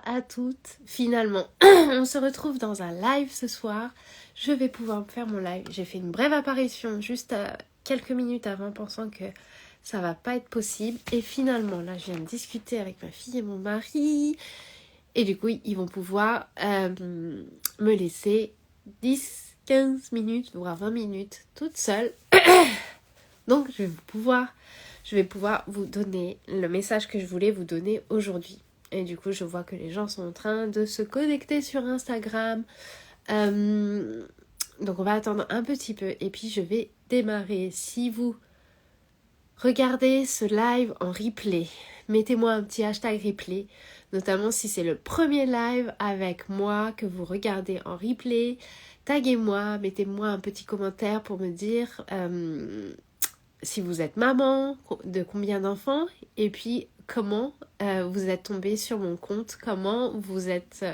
à toutes. Finalement, on se retrouve dans un live ce soir. Je vais pouvoir faire mon live. J'ai fait une brève apparition juste quelques minutes avant, pensant que ça va pas être possible. Et finalement, là, je viens de discuter avec ma fille et mon mari. Et du coup, ils vont pouvoir me laisser 10, 15 minutes, voire 20 minutes toute seule. Donc, je vais pouvoir vous donner le message que je voulais vous donner aujourd'hui. Et du coup, je vois que les gens sont en train de se connecter sur Instagram. Donc, on va attendre un petit peu et puis je vais démarrer. Si vous regardez ce live en replay, mettez-moi un petit hashtag replay, notamment si c'est le premier live avec moi que vous regardez en replay. Taguez-moi, mettez-moi un petit commentaire pour me dire si vous êtes maman, de combien d'enfants, et puis comment vous êtes tombé sur mon compte, comment vous êtes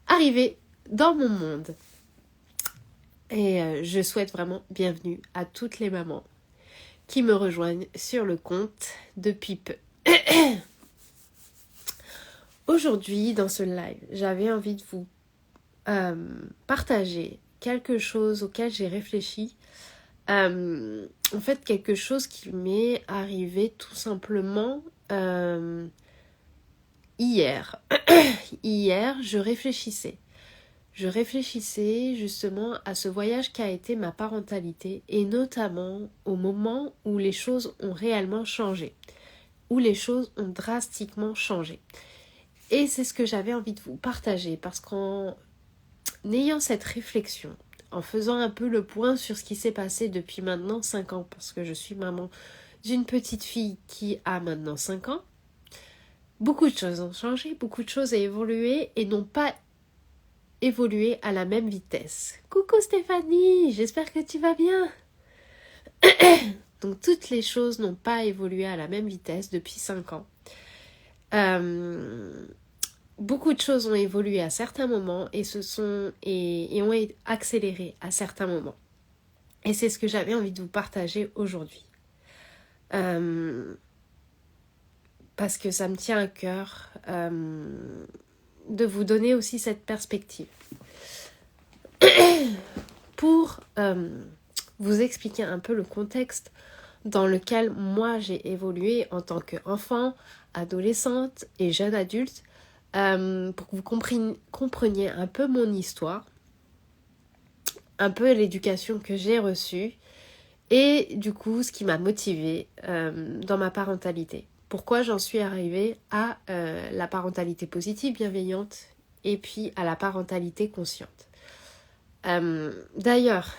arrivé dans mon monde. Et je souhaite vraiment bienvenue à toutes les mamans qui me rejoignent sur le compte depuis peu. Aujourd'hui, dans ce live, j'avais envie de vous partager quelque chose auquel j'ai réfléchi. En fait, quelque chose qui m'est arrivé tout simplement hier. Hier, je réfléchissais justement à ce voyage qu'a été ma parentalité et notamment au moment où les choses ont réellement changé, où les choses ont drastiquement changé. Et c'est ce que j'avais envie de vous partager parce qu'en ayant cette réflexion, en faisant un peu le point sur ce qui s'est passé depuis maintenant 5 ans, parce que je suis maman d'une petite fille qui a maintenant 5 ans, beaucoup de choses ont changé, beaucoup de choses ont évolué et n'ont pas évolué à la même vitesse. Coucou Stéphanie, j'espère que tu vas bien. Donc toutes les choses n'ont pas évolué à la même vitesse depuis 5 ans. Beaucoup de choses ont évolué à certains moments et ont accéléré à certains moments. Et c'est ce que j'avais envie de vous partager aujourd'hui. Parce que ça me tient à cœur de vous donner aussi cette perspective. Pour vous expliquer un peu le contexte dans lequel moi j'ai évolué en tant qu'enfant, adolescente et jeune adulte, pour que vous compreniez un peu mon histoire, un peu l'éducation que j'ai reçue et du coup ce qui m'a motivée dans ma parentalité. Pourquoi j'en suis arrivée à la parentalité positive, bienveillante et puis à la parentalité consciente. D'ailleurs,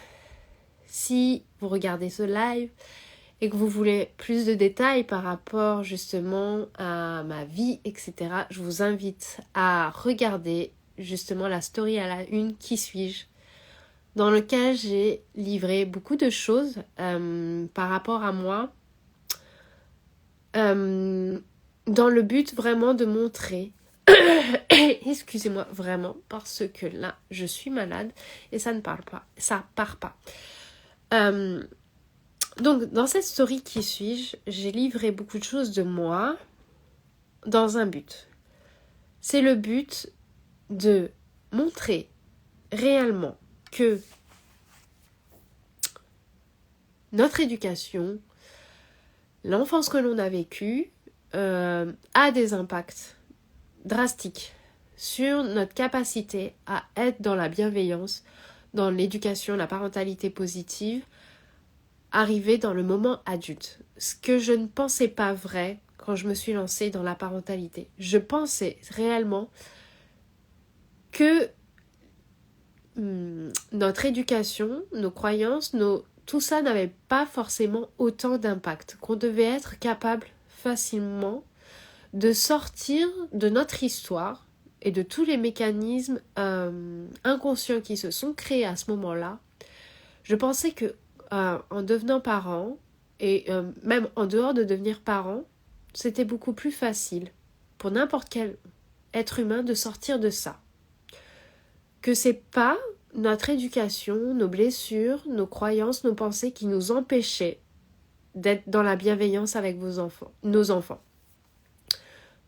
si vous regardez ce live et que vous voulez plus de détails par rapport justement à ma vie, etc., je vous invite à regarder justement la story à la une, Qui suis-je, dans lequel j'ai livré beaucoup de choses par rapport à moi, dans le but vraiment de montrer, excusez-moi vraiment, parce que là je suis malade et ça part pas. Donc, dans cette story Qui suis-je, j'ai livré beaucoup de choses de moi dans un but. C'est le but de montrer réellement que notre éducation, l'enfance que l'on a vécue, a des impacts drastiques sur notre capacité à être dans la bienveillance, dans l'éducation, la parentalité positive, arriver dans le moment adulte. Ce que je ne pensais pas vrai quand je me suis lancée dans la parentalité. Je pensais réellement que notre éducation, nos croyances, tout ça n'avait pas forcément autant d'impact, qu'on devait être capable facilement de sortir de notre histoire et de tous les mécanismes inconscients qui se sont créés à ce moment-là. Je pensais que en devenant parent, et même en dehors de devenir parent, c'était beaucoup plus facile pour n'importe quel être humain de sortir de ça. Que c'est pas notre éducation, nos blessures, nos croyances, nos pensées qui nous empêchaient d'être dans la bienveillance avec nos enfants.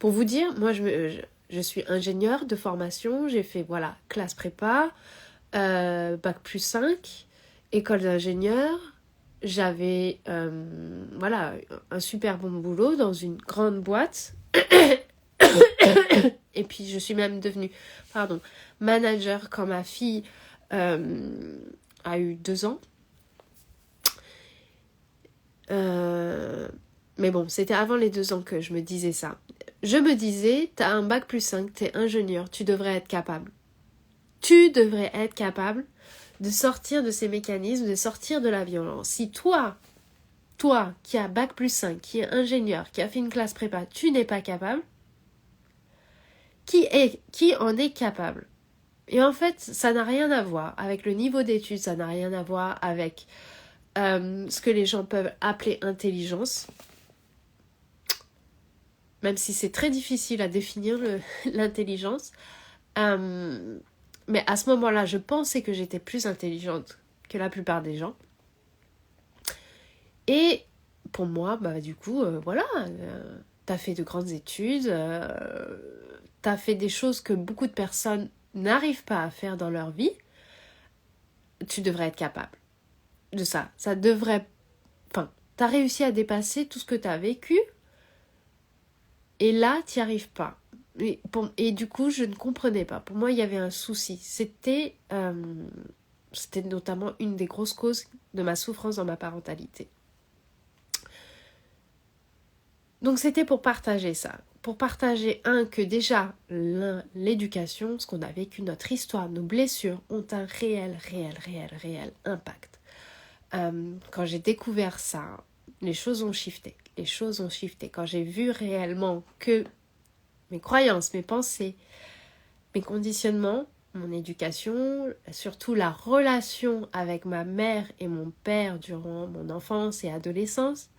Pour vous dire, moi je je suis ingénieure de formation, j'ai fait classe prépa, bac+5, école d'ingénieur. J'avais un super bon boulot dans une grande boîte. Et puis je suis même devenue manager quand ma fille a eu 2 ans. Mais bon, c'était avant les 2 ans que je me disais ça. Je me disais, t'as un bac+5, t'es ingénieur, tu devrais être capable. Tu devrais être capable de sortir de ces mécanismes, de sortir de la violence. Si toi qui as bac+5, qui est ingénieur, qui a fait une classe prépa, tu n'es pas capable, qui en est capable? Et en fait, ça n'a rien à voir avec le niveau d'études, ça n'a rien à voir avec ce que les gens peuvent appeler intelligence. Même si c'est très difficile à définir l'intelligence. Mais à ce moment-là, je pensais que j'étais plus intelligente que la plupart des gens. Et pour moi, du coup, t'as fait de grandes études, t'as fait des choses que beaucoup de personnes n'arrivent pas à faire dans leur vie. Tu devrais être capable de ça. Ça devrait... t'as réussi à dépasser tout ce que t'as vécu. Et là, t'y arrives pas. Et du coup, je ne comprenais pas. Pour moi, il y avait un souci. C'était notamment une des grosses causes de ma souffrance dans ma parentalité. Donc, c'était pour partager ça. Pour partager, que déjà, l'éducation, ce qu'on a vécu, notre histoire, nos blessures, ont un réel impact. Quand j'ai découvert ça, les choses ont shifté. Quand j'ai vu réellement que mes croyances, mes pensées, mes conditionnements, mon éducation, surtout la relation avec ma mère et mon père durant mon enfance et adolescence,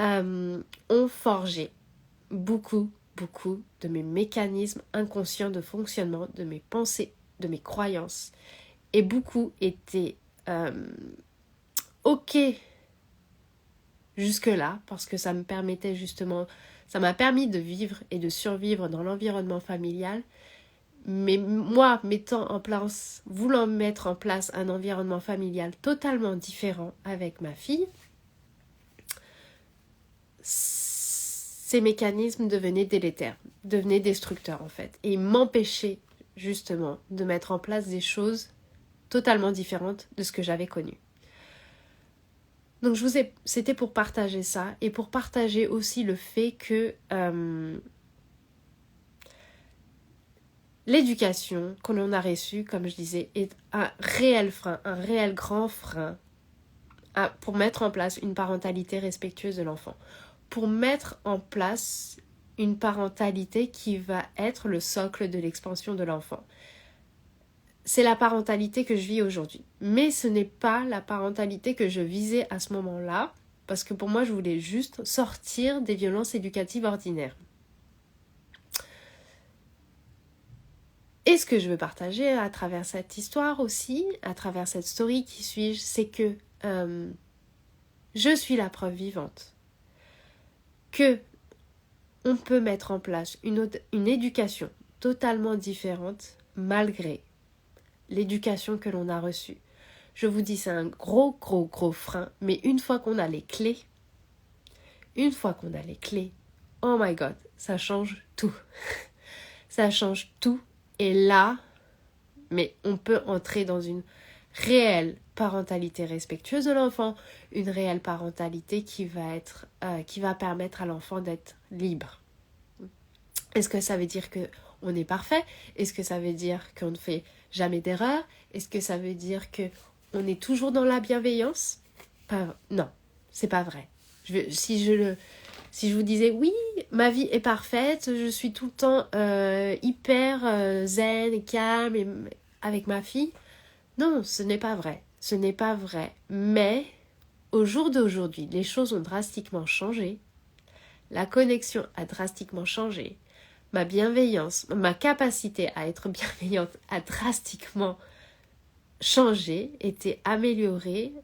ont forgé beaucoup de mes mécanismes inconscients de fonctionnement, de mes pensées, de mes croyances. Et beaucoup étaient ok jusque-là, parce que ça me permettait justement, ça m'a permis de vivre et de survivre dans l'environnement familial. Mais moi, voulant mettre en place un environnement familial totalement différent avec ma fille, ces mécanismes devenaient délétères, devenaient destructeurs en fait, et m'empêchaient justement de mettre en place des choses totalement différentes de ce que j'avais connu. Donc c'était pour partager ça et pour partager aussi le fait que l'éducation que l'on a reçue, comme je disais, est un réel frein, un réel grand frein pour mettre en place une parentalité respectueuse de l'enfant, pour mettre en place une parentalité qui va être le socle de l'expansion de l'enfant. C'est la parentalité que je vis aujourd'hui. Mais ce n'est pas la parentalité que je visais à ce moment-là, parce que pour moi, je voulais juste sortir des violences éducatives ordinaires. Et ce que je veux partager à travers cette histoire aussi, à travers cette story qui suis-je, c'est que je suis la preuve vivante que on peut mettre en place une éducation totalement différente malgré l'éducation que l'on a reçue. Je vous dis, c'est un gros frein, mais une fois qu'on a les clés, oh my god, ça change tout. Ça change tout. Et là, mais on peut entrer dans une réelle parentalité respectueuse de l'enfant, une réelle parentalité qui va permettre à l'enfant d'être libre. Est-ce que ça veut dire qu'on est parfait? Est-ce que ça veut dire qu'on ne fait jamais d'erreur? Est-ce que ça veut dire qu'on est toujours dans la bienveillance? Non, c'est pas vrai. Si je vous disais oui, ma vie est parfaite, je suis tout le temps hyper zen et calme avec ma fille, non, ce n'est pas vrai. Ce n'est pas vrai. Mais au jour d'aujourd'hui, les choses ont drastiquement changé. La connexion a drastiquement changé. Ma bienveillance, ma capacité à être bienveillante a drastiquement changé, été améliorée.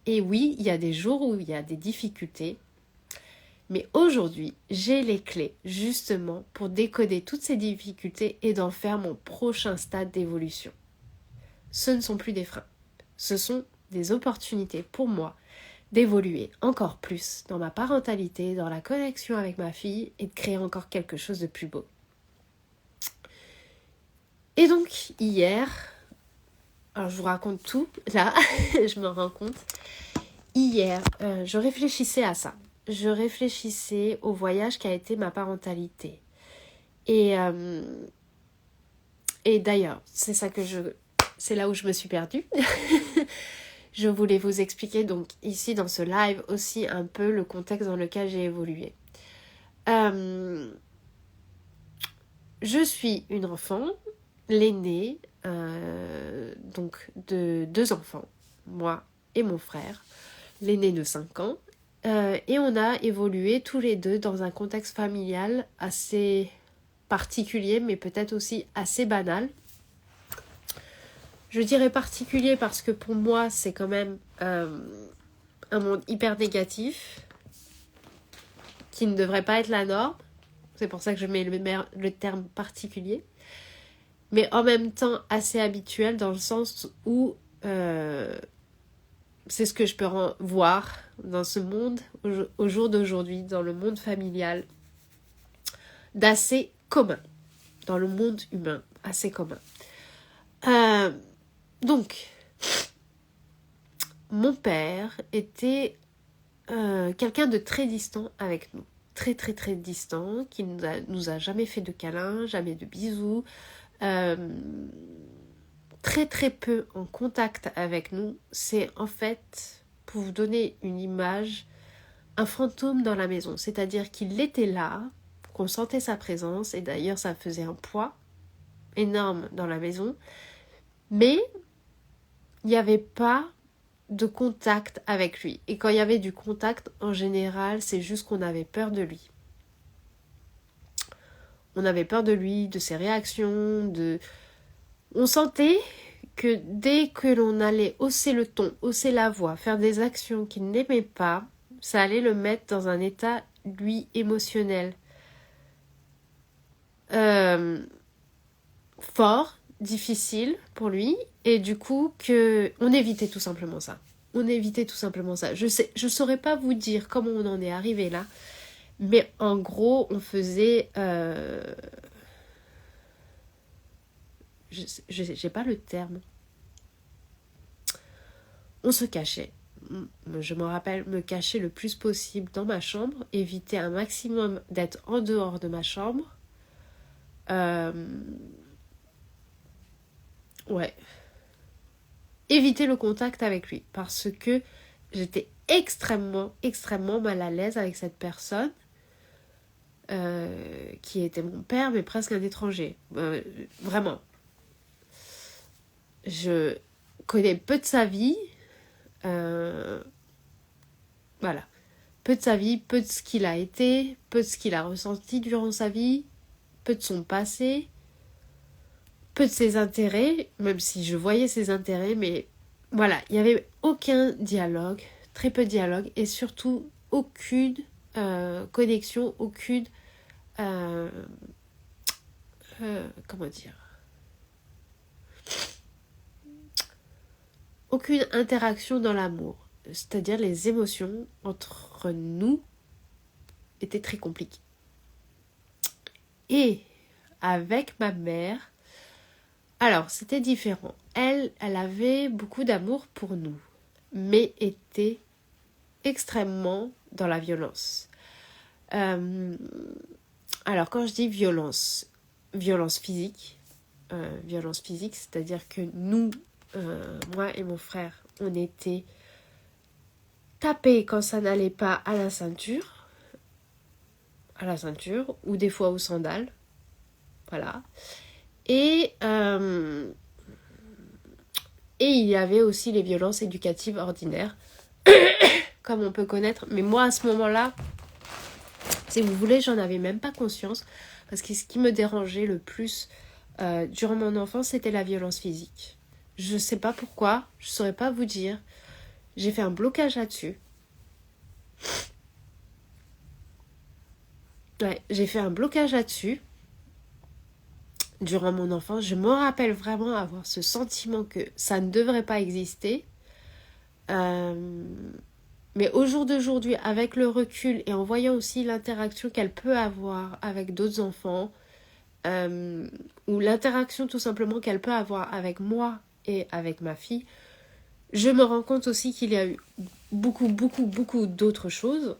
Et oui, il y a des jours où il y a des difficultés. Mais aujourd'hui, j'ai les clés justement pour décoder toutes ces difficultés et d'en faire mon prochain stade d'évolution. Ce ne sont plus des freins, ce sont des opportunités pour moi d'évoluer encore plus dans ma parentalité, dans la connexion avec ma fille et de créer encore quelque chose de plus beau. Et donc hier, alors je vous raconte tout là, je me rends compte, hier je réfléchissais à ça. Je réfléchissais au voyage qu'a été ma parentalité. Et d'ailleurs, c'est là où je me suis perdue. Je voulais vous expliquer donc ici dans ce live aussi un peu le contexte dans lequel j'ai évolué. Je suis une enfant, l'aînée, donc de 2 enfants, moi et mon frère, l'aîné de 5 ans. Et on a évolué tous les deux dans un contexte familial assez particulier, mais peut-être aussi assez banal. Je dirais particulier parce que pour moi, c'est quand même un monde hyper négatif qui ne devrait pas être la norme. C'est pour ça que je mets le terme particulier. Mais en même temps, assez habituel dans le sens où c'est ce que je peux voir dans ce monde au jour d'aujourd'hui, dans le monde familial, d'assez commun, dans le monde humain, assez commun. Donc, mon père était quelqu'un de très distant avec nous. Très très très distant, qui nous a jamais fait de câlins, jamais de bisous. Très très peu en contact avec nous. C'est en fait, pour vous donner une image, un fantôme dans la maison. C'est-à-dire qu'il était là, qu'on sentait sa présence, et d'ailleurs ça faisait un poids énorme dans la maison. Mais il n'y avait pas de contact avec lui. Et quand il y avait du contact, en général, c'est juste qu'on avait peur de lui. On avait peur de lui, de ses réactions, On sentait que dès que l'on allait hausser le ton, hausser la voix, faire des actions qu'il n'aimait pas, ça allait le mettre dans un état, lui, émotionnel. Fort, difficile pour lui, et du coup, on évitait tout simplement ça. Je saurais pas vous dire comment on en est arrivé là, mais en gros, on faisait... j'ai pas le terme. On se cachait. Je me rappelle me cacher le plus possible dans ma chambre, éviter un maximum d'être en dehors de ma chambre. Ouais. Éviter le contact avec lui parce que j'étais extrêmement, extrêmement mal à l'aise avec cette personne qui était mon père, mais presque un étranger. Vraiment. Je connais peu de sa vie. Voilà. Peu de sa vie, peu de ce qu'il a été, peu de ce qu'il a ressenti durant sa vie, peu de son passé, peu de ses intérêts, même si je voyais ses intérêts, mais voilà, il n'y avait aucun dialogue, très peu de dialogue, et surtout aucune connexion, aucune comment dire, aucune interaction dans l'amour. C'est-à-dire les émotions entre nous étaient très compliquées. Et avec ma mère, alors c'était différent. Elle avait beaucoup d'amour pour nous, mais était extrêmement dans la violence. Alors quand je dis violence physique, c'est-à-dire que nous, moi et mon frère, on était tapés quand ça n'allait pas à la ceinture, ou des fois aux sandales, voilà. Et il y avait aussi les violences éducatives ordinaires, comme on peut connaître. Mais moi, à ce moment-là, si vous voulez, j'en avais même pas conscience. Parce que ce qui me dérangeait le plus durant mon enfance, c'était la violence physique. Je sais pas pourquoi, je saurais pas vous dire. J'ai fait un blocage là-dessus. Ouais, j'ai fait un blocage là-dessus. Durant mon enfance, je me rappelle vraiment avoir ce sentiment que ça ne devrait pas exister. Mais au jour d'aujourd'hui, avec le recul et en voyant aussi l'interaction qu'elle peut avoir avec d'autres enfants, ou l'interaction tout simplement qu'elle peut avoir avec moi et avec ma fille, je me rends compte aussi qu'il y a eu beaucoup d'autres choses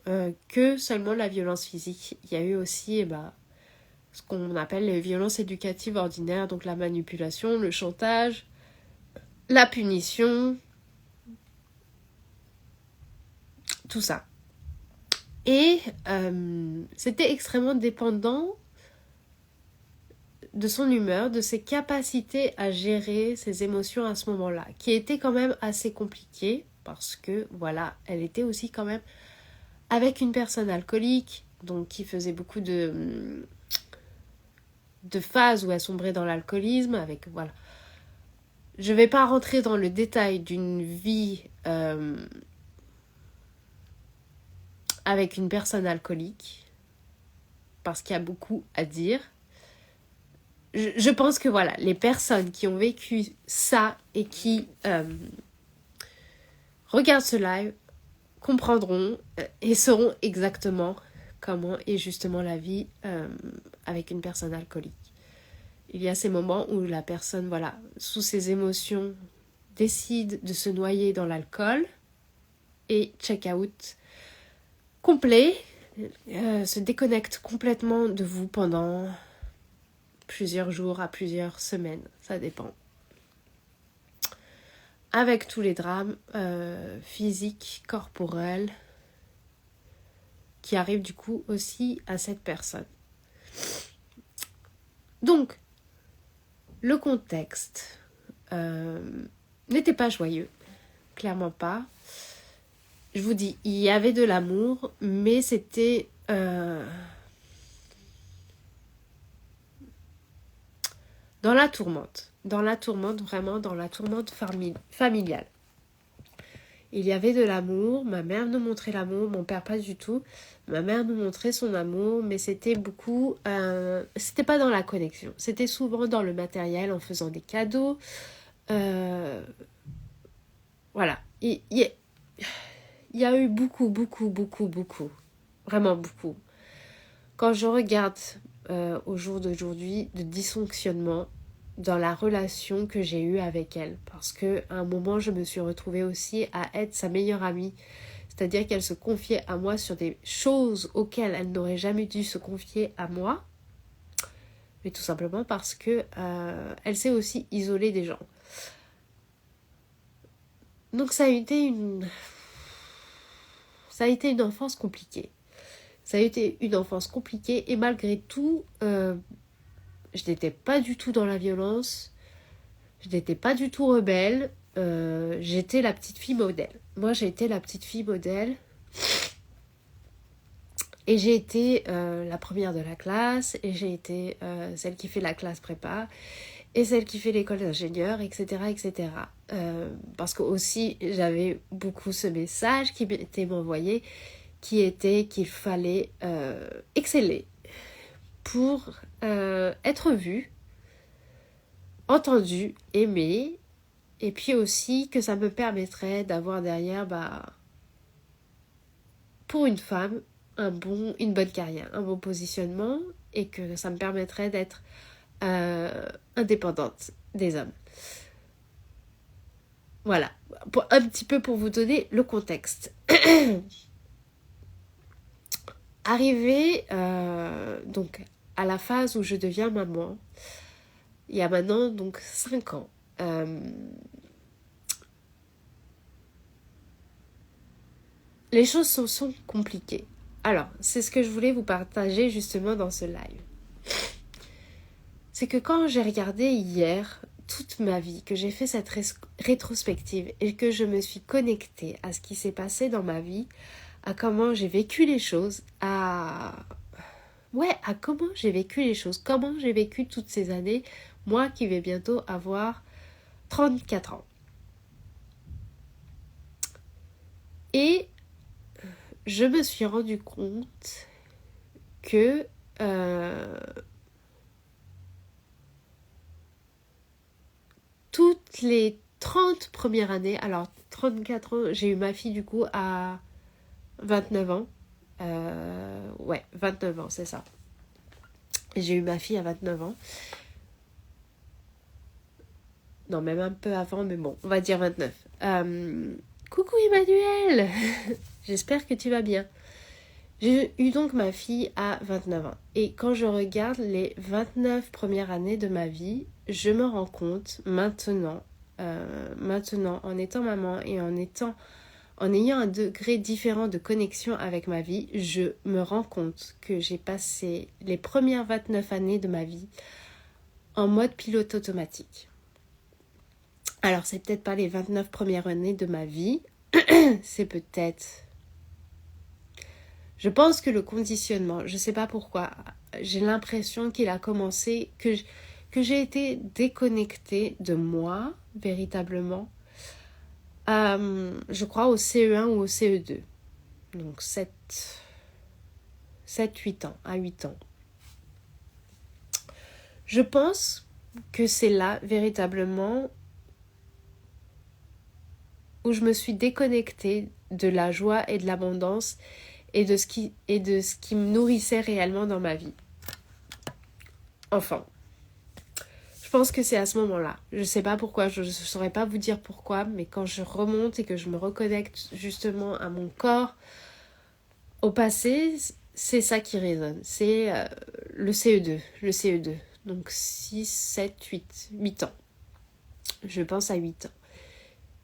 que seulement la violence physique. Il y a eu aussi ce qu'on appelle les violences éducatives ordinaires, donc la manipulation, le chantage, la punition, tout ça. Et c'était extrêmement dépendant de son humeur, de ses capacités à gérer ses émotions à ce moment-là, qui était quand même assez compliquée, parce que, voilà, elle était aussi quand même avec une personne alcoolique, donc qui faisait beaucoup de phases où elle sombrait dans l'alcoolisme, avec, voilà. Je vais pas rentrer dans le détail d'une vie avec une personne alcoolique, parce qu'il y a beaucoup à dire. Je pense que voilà, les personnes qui ont vécu ça et qui regardent ce live comprendront et sauront exactement comment est justement la vie avec une personne alcoolique. Il y a ces moments où la personne, voilà, sous ses émotions, décide de se noyer dans l'alcool et check-out complet, se déconnecte complètement de vous pendant plusieurs jours à plusieurs semaines, ça dépend. Avec tous les drames physiques, corporels, qui arrivent du coup aussi à cette personne. Donc, le contexte n'était pas joyeux, clairement pas. Je vous dis, il y avait de l'amour, mais c'était dans la tourmente, vraiment dans la tourmente familiale. Il y avait de l'amour, ma mère nous montrait l'amour, mon père pas du tout. Ma mère nous montrait son amour, mais c'était beaucoup... c'était pas dans la connexion, c'était souvent dans le matériel, en faisant des cadeaux. Voilà, il y a eu beaucoup, vraiment beaucoup. Quand je regarde au jour d'aujourd'hui, de dysfonctionnement dans la relation que j'ai eue avec elle, parce qu'à un moment je me suis retrouvée aussi à être sa meilleure amie, c'est-à-dire qu'elle se confiait à moi sur des choses auxquelles elle n'aurait jamais dû se confier à moi, mais tout simplement parce que elle s'est aussi isolée des gens. Donc ça a été une enfance compliquée. Ça a été une enfance compliquée et malgré tout, je n'étais pas du tout dans la violence, je n'étais pas du tout rebelle, j'étais la petite fille modèle. Moi, j'ai été la petite fille modèle et j'ai été la première de la classe et j'ai été celle qui fait la classe prépa et celle qui fait l'école d'ingénieur, etc. Parce que aussi, j'avais beaucoup ce message qui m'était envoyé qui était qu'il fallait exceller pour être vu, entendu, aimé, et puis aussi que ça me permettrait d'avoir derrière, pour une femme, une bonne carrière, un bon positionnement, et que ça me permettrait d'être indépendante des hommes. Voilà, un petit peu pour vous donner le contexte. Arrivé donc à la phase où je deviens maman, il y a maintenant donc 5 ans. Les choses sont compliquées. Alors, c'est ce que je voulais vous partager justement dans ce live. C'est que quand j'ai regardé hier toute ma vie, que j'ai fait cette rétrospective et que je me suis connectée à ce qui s'est passé dans ma vie, à comment j'ai vécu les choses, à comment j'ai vécu les choses, comment j'ai vécu toutes ces années, moi qui vais bientôt avoir 34 ans. Et je me suis rendu compte que toutes les 30 premières années, alors 34 ans, j'ai eu ma fille du coup à 29 ans. Ouais, 29 ans, c'est ça. J'ai eu ma fille à 29 ans. Non, même un peu avant, mais bon, on va dire 29. Coucou Emmanuel. J'espère que tu vas bien. J'ai eu donc ma fille à 29 ans. Et quand je regarde les 29 premières années de ma vie, je me rends compte maintenant, en étant maman et en ayant un degré différent de connexion avec ma vie, je me rends compte que j'ai passé les premières 29 années de ma vie en mode pilote automatique. Alors, c'est peut-être pas les 29 premières années de ma vie, c'est peut-être... Je pense que le conditionnement, je sais pas pourquoi, j'ai l'impression qu'il a commencé, que j'ai été déconnectée de moi, véritablement, je crois au CE1 ou au CE2. Donc 7-8 ans, à 8 ans. Je pense que c'est là, véritablement, où je me suis déconnectée de la joie et de l'abondance et de ce qui me nourrissait réellement dans ma vie. Enfin, je pense que c'est à ce moment-là. Je ne sais pas pourquoi, je ne saurais pas vous dire pourquoi, mais quand je remonte et que je me reconnecte justement à mon corps, au passé, c'est ça qui résonne. C'est le CE2. Donc 6, 7, 8 ans. Je pense à 8 ans.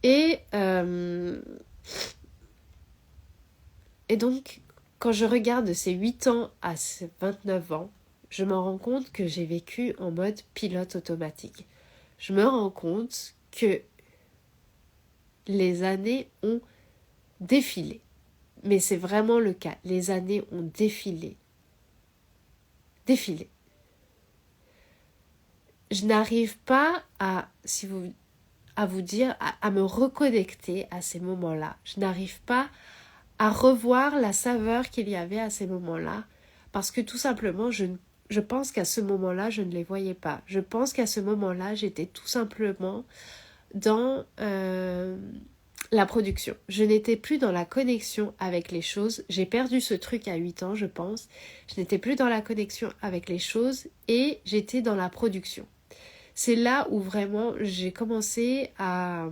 Et donc, quand je regarde ces 8 ans à ces 29 ans, je me rends compte que j'ai vécu en mode pilote automatique. Je me rends compte que les années ont défilé. Mais c'est vraiment le cas. Les années ont défilé. Je n'arrive pas à vous dire, à me reconnecter à ces moments-là. Je n'arrive pas à revoir la saveur qu'il y avait à ces moments-là, parce que tout simplement, je pense qu'à ce moment-là, je ne les voyais pas. Je pense qu'à ce moment-là, j'étais tout simplement dans la production. Je n'étais plus dans la connexion avec les choses. J'ai perdu ce truc à 8 ans, je pense. Je n'étais plus dans la connexion avec les choses et j'étais dans la production. C'est là où vraiment j'ai commencé à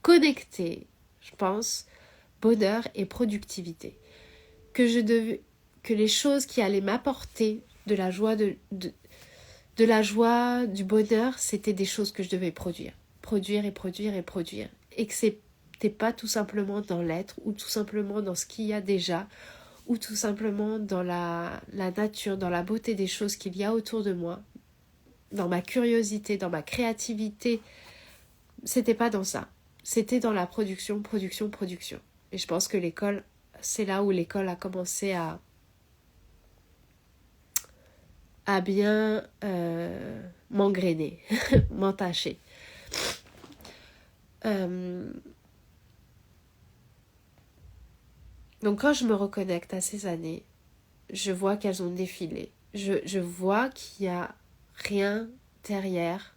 connecter, je pense, bonheur et productivité. Que les choses qui allaient m'apporter de la joie, de la joie, du bonheur, c'était des choses que je devais produire. Produire. Et que c'était pas tout simplement dans l'être, ou tout simplement dans ce qu'il y a déjà, ou tout simplement dans la nature, dans la beauté des choses qu'il y a autour de moi, dans ma curiosité, dans ma créativité. C'était pas dans ça. C'était dans la production. Et je pense que l'école, c'est là où l'école a commencé à bien m'engrainer, m'entacher. Donc quand je me reconnecte à ces années, je vois qu'elles ont défilé. Je vois qu'il n'y a rien derrière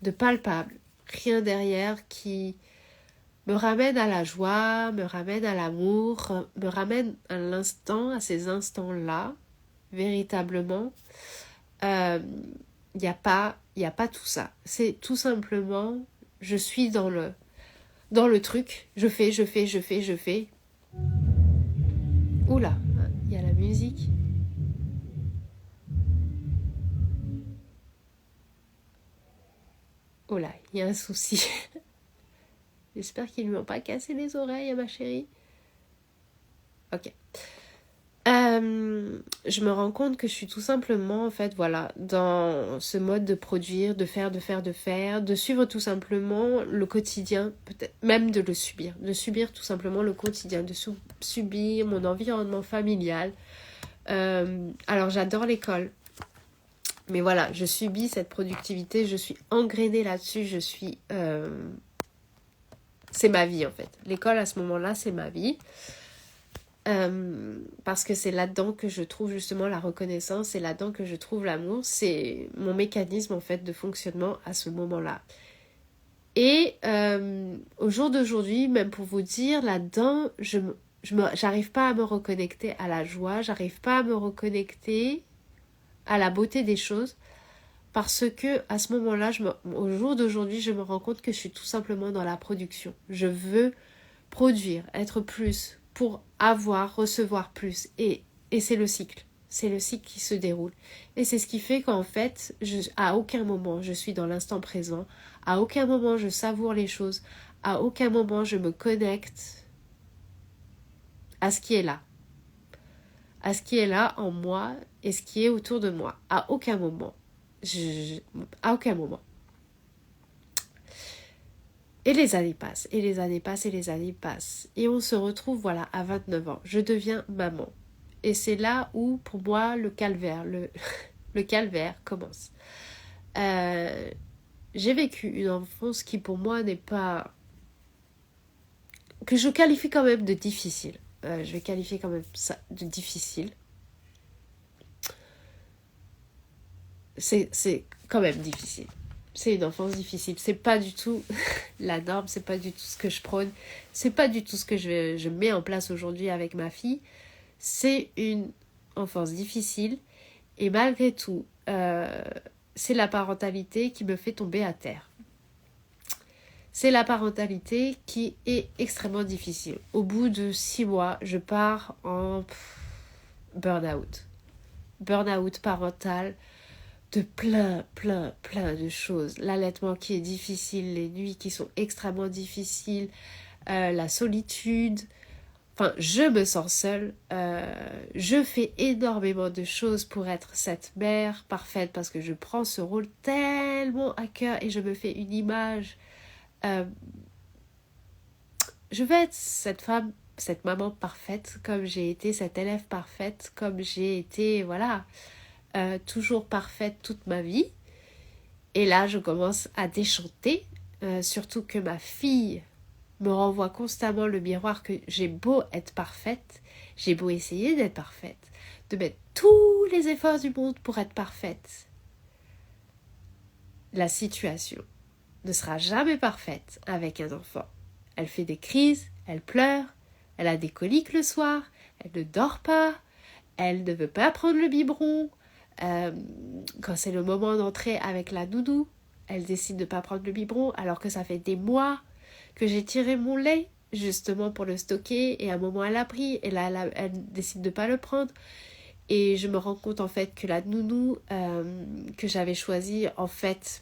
de palpable, rien derrière qui me ramène à la joie, me ramène à l'amour, me ramène à l'instant, à ces instants-là, véritablement. Il n'y a pas tout ça. C'est tout simplement, je suis dans le truc, je fais. Oula, il y a la musique. Oh là, il y a un souci. J'espère qu'ils ne lui ont pas cassé les oreilles à ma chérie. Ok. Je me rends compte que je suis tout simplement, en fait, voilà, dans ce mode de produire, de faire, de suivre tout simplement le quotidien, peut-être même de le subir. De subir tout simplement le quotidien, de subir mon environnement familial. Alors, j'adore l'école. Mais voilà, je subis cette productivité, je suis engrainée là-dessus, je suis c'est ma vie en fait. L'école à ce moment-là, c'est ma vie. Parce que c'est là-dedans que je trouve justement la reconnaissance, c'est là-dedans que je trouve l'amour, c'est mon mécanisme en fait de fonctionnement à ce moment-là. Et au jour d'aujourd'hui, même pour vous dire, là-dedans, j'arrive pas à me reconnecter à la joie, j'arrive pas à me reconnecter à la beauté des choses, parce que à ce moment-là, au jour d'aujourd'hui, je me rends compte que je suis tout simplement dans la production. Je veux produire, être plus, pour avoir, recevoir plus. Et c'est le cycle. C'est le cycle qui se déroule. Et c'est ce qui fait qu'en fait, à aucun moment, je suis dans l'instant présent. À aucun moment, je savoure les choses. À aucun moment, je me connecte à ce qui est là. À ce qui est là en moi et ce qui est autour de moi. À aucun moment. À aucun moment. Et les années passent, et les années passent, et les années passent. Et on se retrouve, voilà, à 29 ans. Je deviens maman. Et c'est là où, pour moi, le calvaire, le calvaire commence. J'ai vécu une enfance qui, pour moi, n'est pas... que je qualifie quand même de difficile. Je vais qualifier quand même ça de difficile. C'est quand même difficile. C'est une enfance difficile. C'est pas du tout la norme, c'est pas du tout ce que je prône, c'est pas du tout ce que je mets en place aujourd'hui avec ma fille. C'est une enfance difficile et malgré tout, c'est la parentalité qui me fait tomber à terre. C'est la parentalité qui est extrêmement difficile. Au bout de 6 mois, je pars en burn-out. Burn-out parental, de plein de choses. L'allaitement qui est difficile, les nuits qui sont extrêmement difficiles, la solitude. Enfin, je me sens seule. Je fais énormément de choses pour être cette mère parfaite parce que je prends ce rôle tellement à cœur et je me fais une image. Je veux être cette femme, cette maman parfaite comme j'ai été, cette élève parfaite comme j'ai été, voilà... toujours parfaite toute ma vie. Et là, je commence à déchanter, surtout que ma fille me renvoie constamment le miroir que j'ai beau être parfaite, j'ai beau essayer d'être parfaite, de mettre tous les efforts du monde pour être parfaite. La situation ne sera jamais parfaite avec un enfant. Elle fait des crises, elle pleure, elle a des coliques le soir, elle ne dort pas, elle ne veut pas prendre le biberon. Quand c'est le moment d'entrer avec la nounou, elle décide de ne pas prendre le biberon alors que ça fait des mois que j'ai tiré mon lait justement pour le stocker et à un moment elle a pris et là elle décide de ne pas le prendre et je me rends compte en fait que la nounou que j'avais choisie en fait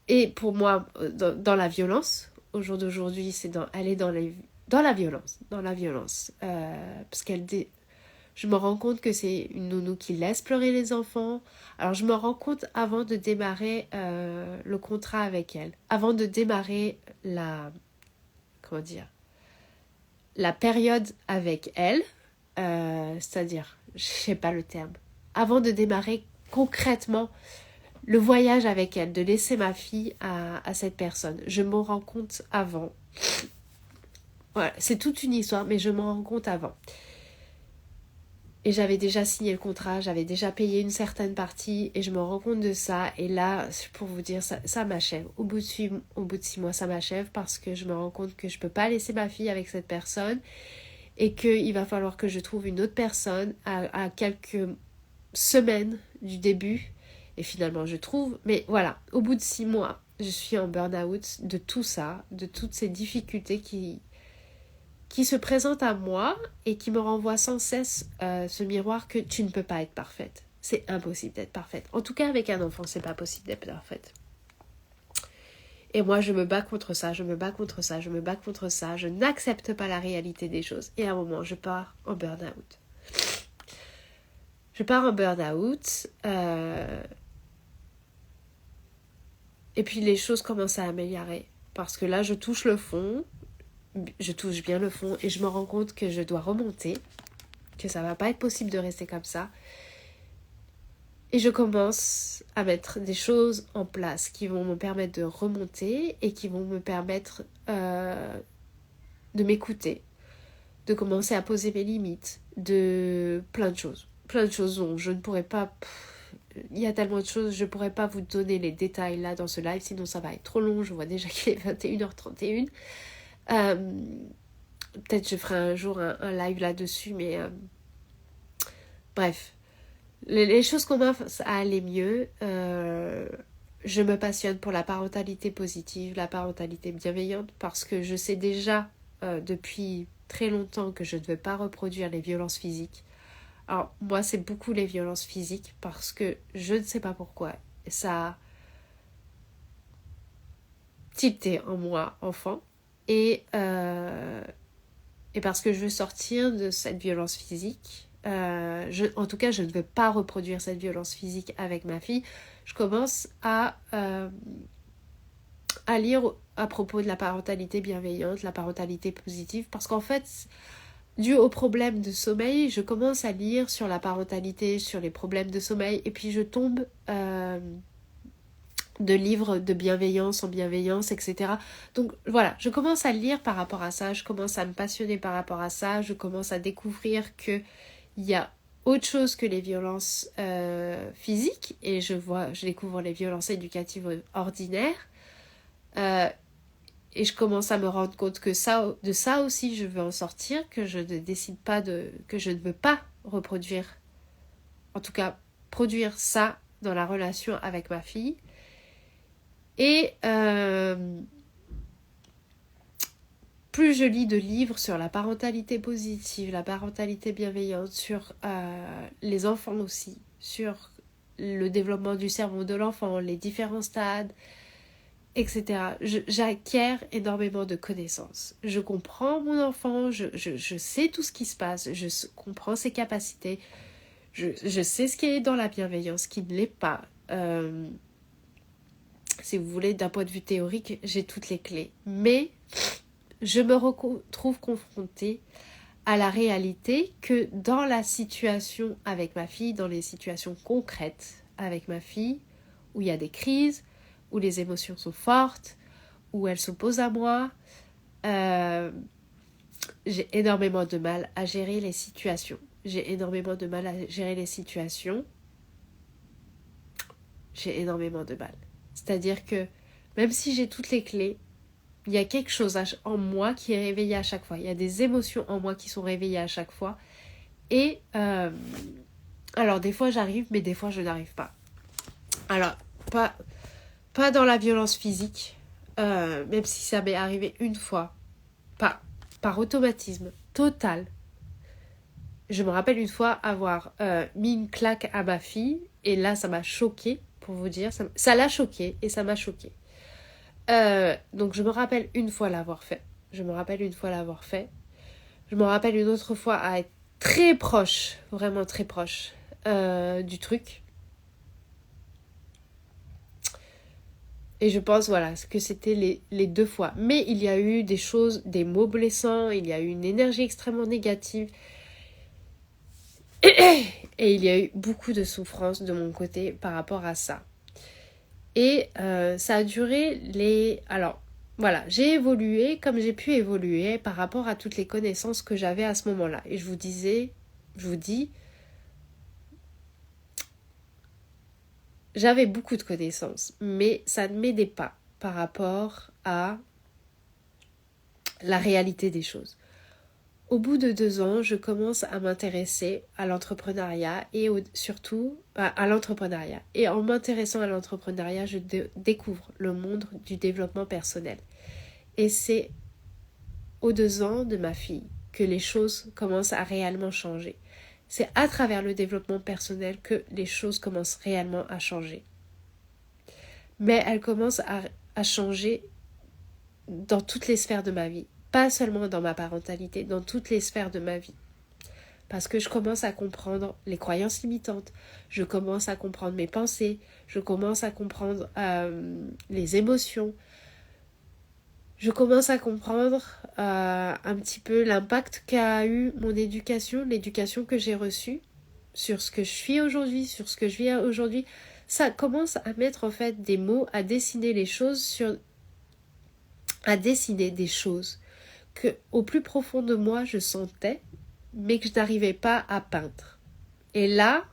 et pour moi dans la violence au jour d'aujourd'hui elle est dans la violence. Parce je me rends compte que c'est une nounou qui laisse pleurer les enfants. Alors je me rends compte avant de démarrer le contrat avec elle, avant de démarrer la période avec elle, c'est-à-dire, je sais pas le terme, avant de démarrer concrètement le voyage avec elle, de laisser ma fille à cette personne. Je me rends compte avant. Voilà, c'est toute une histoire, mais je m'en rends compte avant. Et j'avais déjà signé le contrat, j'avais déjà payé une certaine partie, et je me rends compte de ça. Et là, pour vous dire, ça m'achève. Au bout de 6 mois, ça m'achève parce que je me rends compte que je peux pas laisser ma fille avec cette personne et qu'il va falloir que je trouve une autre personne à quelques semaines du début. Et finalement, je trouve. Mais voilà, au bout de 6 mois, je suis en burn-out de tout ça, de toutes ces difficultés qui se présente à moi et qui me renvoie sans cesse ce miroir que tu ne peux pas être parfaite. C'est impossible d'être parfaite. En tout cas, avec un enfant, c'est pas possible d'être parfaite. Et moi, je me bats contre ça, je n'accepte pas la réalité des choses. Et à un moment, je pars en burn-out. Et puis les choses commencent à améliorer. Parce que là, je touche bien le fond et je me rends compte que je dois remonter, que ça va pas être possible de rester comme ça. Et je commence à mettre des choses en place qui vont me permettre de remonter et qui vont me permettre de m'écouter, de commencer à poser mes limites, de plein de choses. Plein de choses dont je ne pourrais pas... Il y a tellement de choses, je ne pourrais pas vous donner les détails là dans ce live, sinon ça va être trop long. Je vois déjà qu'il est 21h31. Peut-être je ferai un jour un live là-dessus, mais bref. Les choses commencent à aller mieux. Je me passionne pour la parentalité positive, la parentalité bienveillante, parce que je sais déjà depuis très longtemps que je ne veux pas reproduire les violences physiques. Alors moi c'est beaucoup les violences physiques parce que je ne sais pas pourquoi ça a tilté en moi enfant et parce que je veux sortir de cette violence physique. En tout cas je ne veux pas reproduire cette violence physique avec ma fille. Je commence à lire à propos de la parentalité bienveillante, la parentalité positive, parce qu'en fait, dû au problème de sommeil, je commence à lire sur la parentalité, sur les problèmes de sommeil, et puis je tombe de livres de bienveillance en bienveillance, etc. Donc voilà, je commence à lire par rapport à ça, je commence à me passionner par rapport à ça, je commence à découvrir qu'il y a autre chose que les violences physiques, et je découvre les violences éducatives ordinaires. Et je commence à me rendre compte que de ça aussi je veux en sortir, que je ne décide pas que je ne veux pas reproduire, en tout cas produire ça dans la relation avec ma fille. Et plus je lis de livres sur la parentalité positive, la parentalité bienveillante, sur les enfants aussi, sur le développement du cerveau de l'enfant, les différents stades, etc. J'acquiers énormément de connaissances. Je comprends mon enfant, je sais tout ce qui se passe, je comprends ses capacités, je sais ce qui est dans la bienveillance, ce qui ne l'est pas. Si vous voulez, d'un point de vue théorique, j'ai toutes les clés. Mais je me retrouve confrontée à la réalité que dans la situation avec ma fille, dans les situations concrètes avec ma fille, où il y a des crises, où les émotions sont fortes, où elle s'oppose à moi, j'ai énormément de mal à gérer les situations. J'ai énormément de mal à gérer les situations. J'ai énormément de mal. C'est-à-dire que même si j'ai toutes les clés, il y a quelque chose en moi qui est réveillé à chaque fois. Il y a des émotions en moi qui sont réveillées à chaque fois. Et alors des fois j'arrive, mais des fois je n'arrive pas. Alors, pas dans la violence physique, même si ça m'est arrivé une fois, par automatisme total. Je me rappelle une fois avoir mis une claque à ma fille, et là ça m'a choquée, pour vous dire, ça l'a choquée, et ça m'a choquée. Donc je me rappelle une fois l'avoir fait. Je me rappelle une autre fois à être très proche, vraiment très proche du truc. Et je pense, voilà, que c'était les deux fois. Mais il y a eu des choses, des mots blessants, il y a eu une énergie extrêmement négative. Et il y a eu beaucoup de souffrance de mon côté par rapport à ça. Et ça a duré Alors, voilà, j'ai évolué comme j'ai pu évoluer par rapport à toutes les connaissances que j'avais à ce moment-là. Et je vous dis, j'avais beaucoup de connaissances, mais ça ne m'aidait pas par rapport à la réalité des choses. Au bout de 2 ans, je commence à m'intéresser à l'entrepreneuriat et surtout à l'entrepreneuriat. Et en m'intéressant à l'entrepreneuriat, je découvre le monde du développement personnel. Et c'est aux 2 ans de ma fille que les choses commencent à réellement changer. C'est à travers le développement personnel que les choses commencent réellement à changer. Mais elles commencent à changer dans toutes les sphères de ma vie. Pas seulement dans ma parentalité, dans toutes les sphères de ma vie. Parce que je commence à comprendre les croyances limitantes, je commence à comprendre mes pensées, je commence à comprendre les émotions, je commence à comprendre un petit peu l'impact qu'a eu mon éducation, l'éducation que j'ai reçue sur ce que je suis aujourd'hui, sur ce que je vis aujourd'hui, ça commence à mettre en fait des mots, à dessiner les choses, à dessiner des choses que au plus profond de moi je sentais, mais que je n'arrivais pas à peindre. Et là,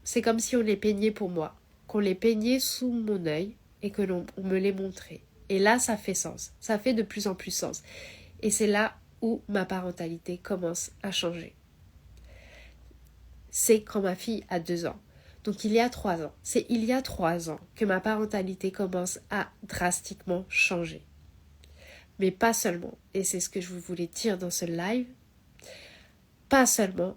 c'est comme si on les peignait pour moi, qu'on les peignait sous mon œil et que l'on me les montrait. Et là, ça fait sens, ça fait de plus en plus sens. Et c'est là où ma parentalité commence à changer. C'est quand ma fille a 2 ans. Donc il y a 3 ans. C'est il y a 3 ans que ma parentalité commence à drastiquement changer. Mais pas seulement, et c'est ce que je vous voulais dire dans ce live, pas seulement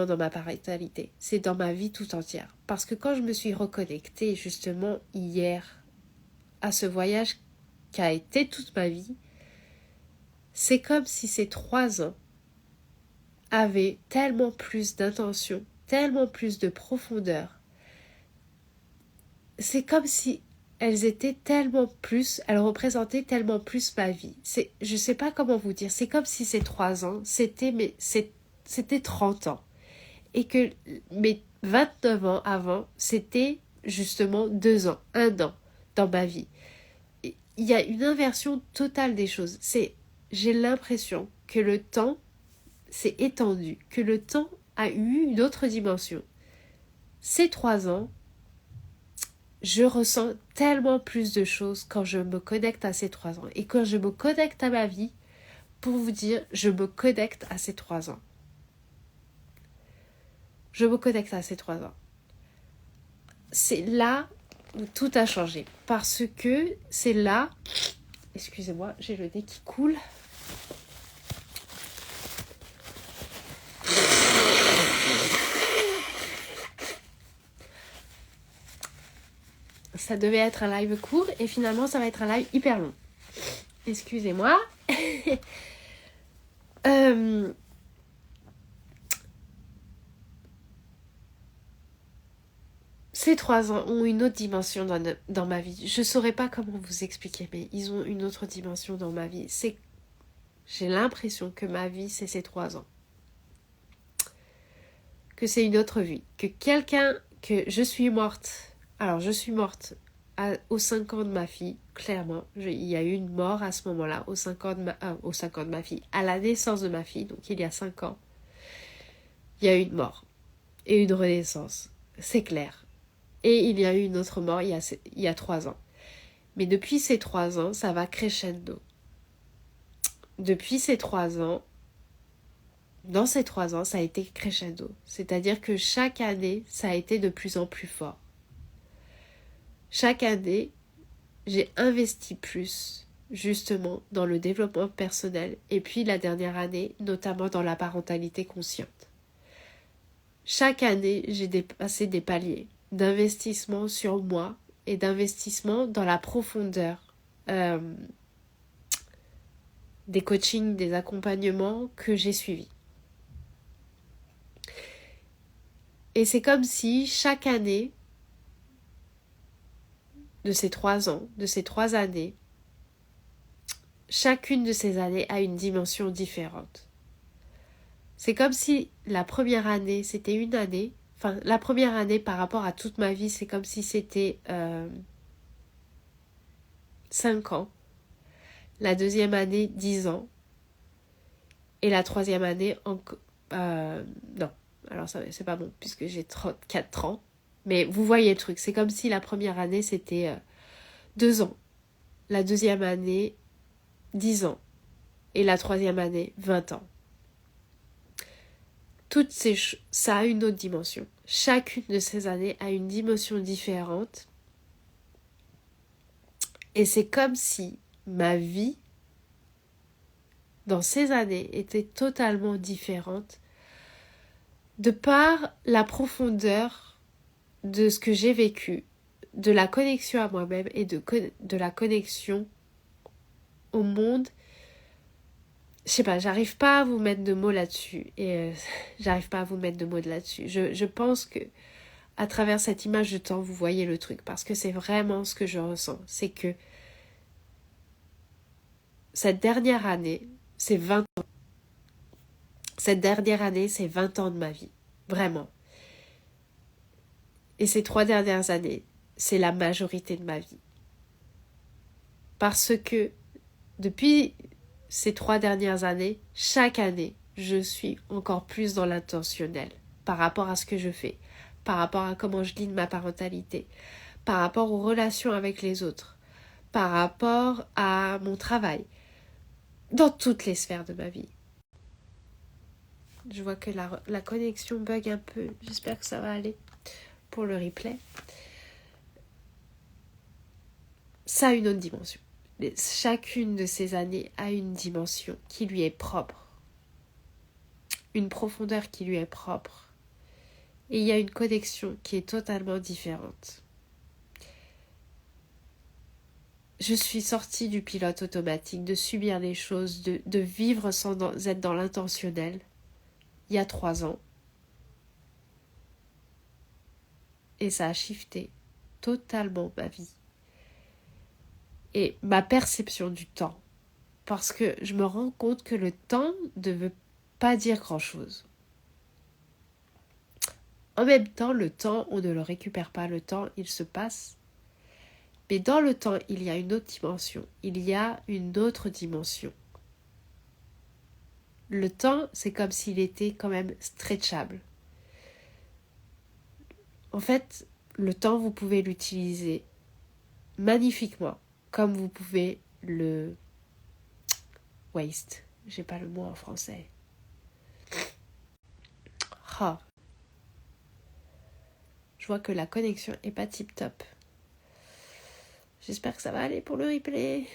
dans ma parentalité, c'est dans ma vie tout entière. Parce que quand je me suis reconnectée justement hier à ce voyage qui a été toute ma vie, c'est comme si ces 3 ans avaient tellement plus d'intention, tellement plus de profondeur. C'est comme si elles représentaient tellement plus ma vie. Je sais pas comment vous dire, c'est comme si ces 3 ans, c'était 30 ans. Et que mes 29 ans avant, c'était justement 2 ans, 1 an dans ma vie. Il y a une inversion totale des choses. J'ai l'impression que le temps s'est étendu, que le temps a eu une autre dimension. Ces 3 ans, je ressens tellement plus de choses quand je me connecte à ces 3 ans. Et quand je me connecte à ma vie, pour vous dire, je me connecte à ces 3 ans. Je me connecte à ces 3 ans. C'est là où tout a changé. Parce que c'est là... Excusez-moi, j'ai le nez qui coule. Ça devait être un live court et finalement ça va être un live hyper long. Excusez-moi. Ces 3 ans ont une autre dimension dans ma vie. Je ne saurais pas comment vous expliquer, mais ils ont une autre dimension dans ma vie. J'ai l'impression que ma vie, c'est ces 3 ans. Que c'est une autre vie. Que je suis morte. Alors, je suis morte aux 5 ans de ma fille, clairement. Il y a eu une mort à ce moment-là, aux 5 ans de ma fille. À la naissance de ma fille, donc il y a 5 ans, il y a eu une mort et une renaissance. C'est clair. Et il y a eu une autre mort il y a 3 ans. Mais depuis ces 3 ans, ça va crescendo. Depuis ces 3 ans, dans ces 3 ans, ça a été crescendo. C'est-à-dire que chaque année, ça a été de plus en plus fort. Chaque année, j'ai investi plus, justement, dans le développement personnel. Et puis la dernière année, notamment dans la parentalité consciente. Chaque année, j'ai dépassé des paliers d'investissement sur moi et d'investissement dans la profondeur des coachings, des accompagnements que j'ai suivis. Et c'est comme si chaque année de ces 3 ans, de ces 3 années, chacune de ces années a une dimension différente. C'est comme si la première année, c'était une année. Enfin, la première année par rapport à toute ma vie, c'est comme si c'était 5 ans. La deuxième année, 10 ans. Et la troisième année, non. Alors, ça, c'est pas bon, puisque j'ai 34 ans. Mais vous voyez le truc. C'est comme si la première année, c'était 2 ans. La deuxième année, 10 ans. Et la troisième année, 20 ans. Ça a une autre dimension. Chacune de ces années a une dimension différente. Et c'est comme si ma vie, dans ces années, était totalement différente de par la profondeur de ce que j'ai vécu, de la connexion à moi-même et de la connexion au monde. Je sais pas, j'arrive pas à vous mettre de mots là-dessus. Je pense que à travers cette image de temps, vous voyez le truc. Parce que c'est vraiment ce que je ressens. C'est que cette dernière année, ces 20 ans, Cette dernière année, c'est 20 ans de ma vie. Vraiment. Et ces 3 dernières années, c'est la majorité de ma vie. Parce que depuis ces 3 dernières années, chaque année, je suis encore plus dans l'intentionnel par rapport à ce que je fais, par rapport à comment je lis ma parentalité, par rapport aux relations avec les autres, par rapport à mon travail, dans toutes les sphères de ma vie. Je vois que la connexion bug un peu. J'espère que ça va aller pour le replay. Ça a une autre dimension. Chacune de ces années a une dimension qui lui est propre. Une profondeur qui lui est propre. Et il y a une connexion qui est totalement différente. Je suis sortie du pilote automatique, de subir les choses, de vivre sans être dans l'intentionnel, il y a 3 ans. Et ça a shifté totalement ma vie. Et ma perception du temps. Parce que je me rends compte que le temps ne veut pas dire grand-chose. En même temps, le temps, on ne le récupère pas. Le temps, il se passe. Mais dans le temps, il y a une autre dimension. Il y a une autre dimension. Le temps, c'est comme s'il était quand même stretchable. En fait, le temps, vous pouvez l'utiliser magnifiquement, comme vous pouvez le waste. J'ai pas le mot en français. Oh. Je vois que la connexion est pas tip top. J'espère que ça va aller pour le replay.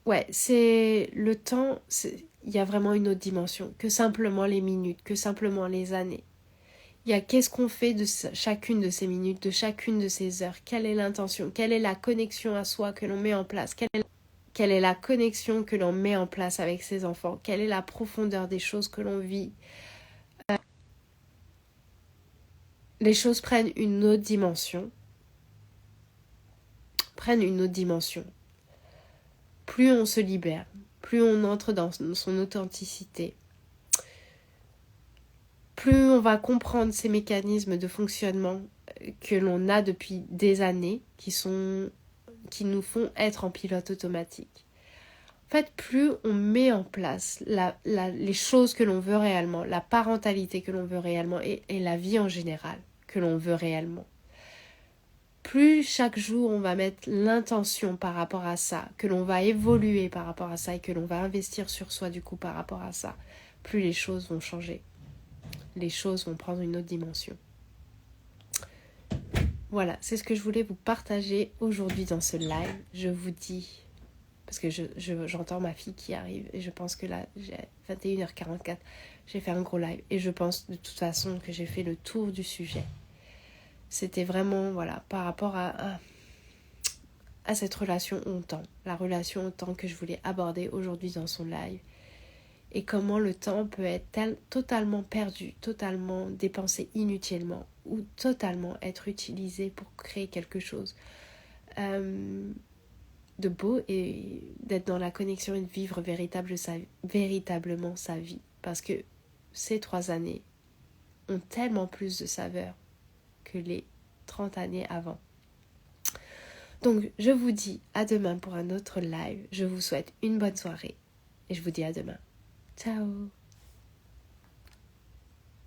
Ouais, c'est le temps, il y a vraiment une autre dimension que simplement les minutes, que simplement les années. Il y a qu'est-ce qu'on fait de chacune de ces minutes, de chacune de ces heures, quelle est l'intention, quelle est la connexion à soi que l'on met en place, quelle est la connexion que l'on met en place avec ses enfants, quelle est la profondeur des choses que l'on vit. Les choses prennent une autre dimension. Plus on se libère, plus on entre dans son authenticité, plus on va comprendre ces mécanismes de fonctionnement que l'on a depuis des années, qui nous font être en pilote automatique. En fait, plus on met en place les choses que l'on veut réellement, la parentalité que l'on veut réellement et la vie en général que l'on veut réellement, plus chaque jour on va mettre l'intention par rapport à ça, que l'on va évoluer par rapport à ça et que l'on va investir sur soi du coup par rapport à ça, plus les choses vont changer. Les choses vont prendre une autre dimension. Voilà, c'est ce que je voulais vous partager aujourd'hui dans ce live. Je vous dis, parce que j'entends ma fille qui arrive et je pense que là, j'ai 21h44, j'ai fait un gros live et je pense de toute façon que j'ai fait le tour du sujet. C'était vraiment, voilà, par rapport à cette relation au temps, la relation au temps que je voulais aborder aujourd'hui dans son live. Et comment le temps peut être totalement perdu, totalement dépensé inutilement ou totalement être utilisé pour créer quelque chose de beau et d'être dans la connexion et de vivre véritablement sa vie. Parce que ces 3 années ont tellement plus de saveur que les 30 années avant. Donc je vous dis à demain pour un autre live. Je vous souhaite une bonne soirée et je vous dis à demain. Ciao.